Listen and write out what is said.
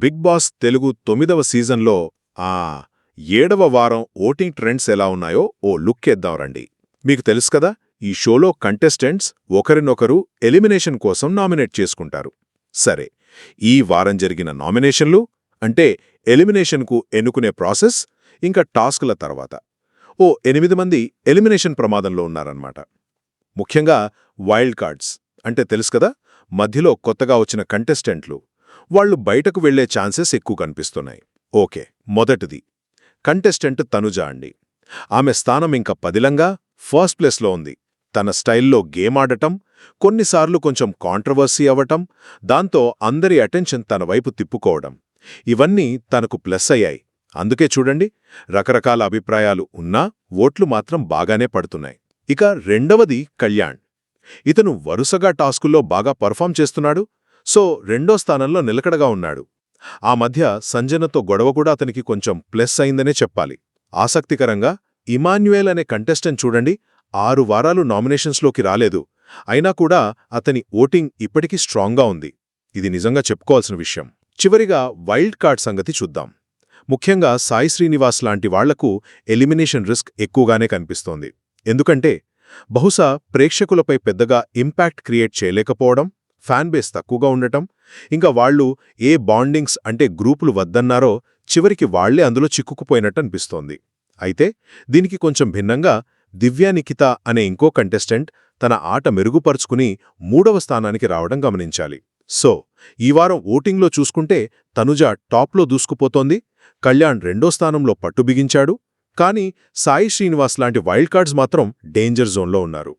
Big boss Telugu 9వ సీజన్లో ఆ 7వ వారం ఓటింగ్ ట్రెండ్స్ ఎలా ఉన్నాయో ఓ లుక్కేద్దాం రండి. మీకు తెలుసు కదా, ఈ షోలో కంటెస్టెంట్స్ ఒకరినొకరు ఎలిమినేషన్ కోసం నామినేట్ చేసుకుంటారు. సరే, ఈ వారం జరిగిన నామినేషన్లు అంటే ఎలిమినేషన్కు ఎన్నుకునే ప్రాసెస్, ఇంకా టాస్క్ల తర్వాత ఓ 8 మంది ఎలిమినేషన్ ప్రమాదంలో ఉన్నారన్నమాట. ముఖ్యంగా వైల్డ్ కార్డ్స్ అంటే తెలుసు కదా, మధ్యలో కొత్తగా వచ్చిన కంటెస్టెంట్లు. వాళ్లు బయటకు వెళ్లే ఛాన్సెస్ ఎక్కువ కనిపిస్తున్నాయి. ఓకే, మొదటిది కంటెస్టెంట్ తనుజ అండి. ఆమె స్థానం ఇంకా పదిలంగా ఫస్ట్ ప్లేస్లో ఉంది. తన స్టైల్లో గేమ్ ఆడటం, కొన్నిసార్లు కొంచెం కాంట్రవర్సీ అవ్వటం, దాంతో అందరి అటెన్షన్ తన వైపు తిప్పుకోవడం, ఇవన్నీ తనకు ప్లస్ అయ్యాయి. అందుకే చూడండి, రకరకాల అభిప్రాయాలు ఉన్నా ఓట్లు మాత్రం బాగానే పడుతున్నాయి. ఇక రెండవది కళ్యాణ్. ఇతను వరుసగా టాస్కుల్లో బాగా పర్ఫామ్ చేస్తున్నాడు. సో రెండో స్థానంలో నిలకడగా ఉన్నాడు. ఆ మధ్య సంజనతో గొడవ కూడా అతనికి కొంచెం ప్లస్ అయిందనే చెప్పాలి. ఆసక్తికరంగా ఇమాన్యుయేల్ అనే కంటెస్టెంట్ చూడండి, 6 వారాలు నామినేషన్స్లోకి రాలేదు. అయినా కూడా అతని ఓటింగ్ ఇప్పటికీ స్ట్రాంగ్గా ఉంది. ఇది నిజంగా చెప్పుకోవాల్సిన విషయం. చివరిగా వైల్డ్ కార్డ్ సంగతి చూద్దాం. ముఖ్యంగా సాయి శ్రీనివాస్ లాంటి వాళ్లకు ఎలిమినేషన్ రిస్క్ ఎక్కువగానే కనిపిస్తోంది. ఎందుకంటే బహుశా ప్రేక్షకులపై పెద్దగా ఇంపాక్ట్ క్రియేట్ చేయలేకపోవడం, ఫ్యాన్ బేస్ తక్కువగా ఉండటం, ఇంకా వాళ్లు ఏ బాండింగ్స్ అంటే గ్రూపులు వద్దన్నారో చివరికి వాళ్లే అందులో చిక్కుకుపోయినట్టు అనిపిస్తోంది. అయితే దీనికి కొంచెం భిన్నంగా దివ్యా నిఖిత అనే ఇంకో కంటెస్టెంట్ తన ఆట మెరుగుపరుచుకుని 3వ స్థానానికి రావడం గమనించాలి. సో ఈ వారం ఓటింగ్లో చూసుకుంటే తనుజ టాప్లో దూసుకుపోతోంది, కళ్యాణ్ 2వ స్థానంలో పట్టుబిగించాడు, కానీ సాయి శ్రీనివాస్ లాంటి వైల్డ్ కార్డ్స్ మాత్రం డేంజర్ జోన్లో ఉన్నారు.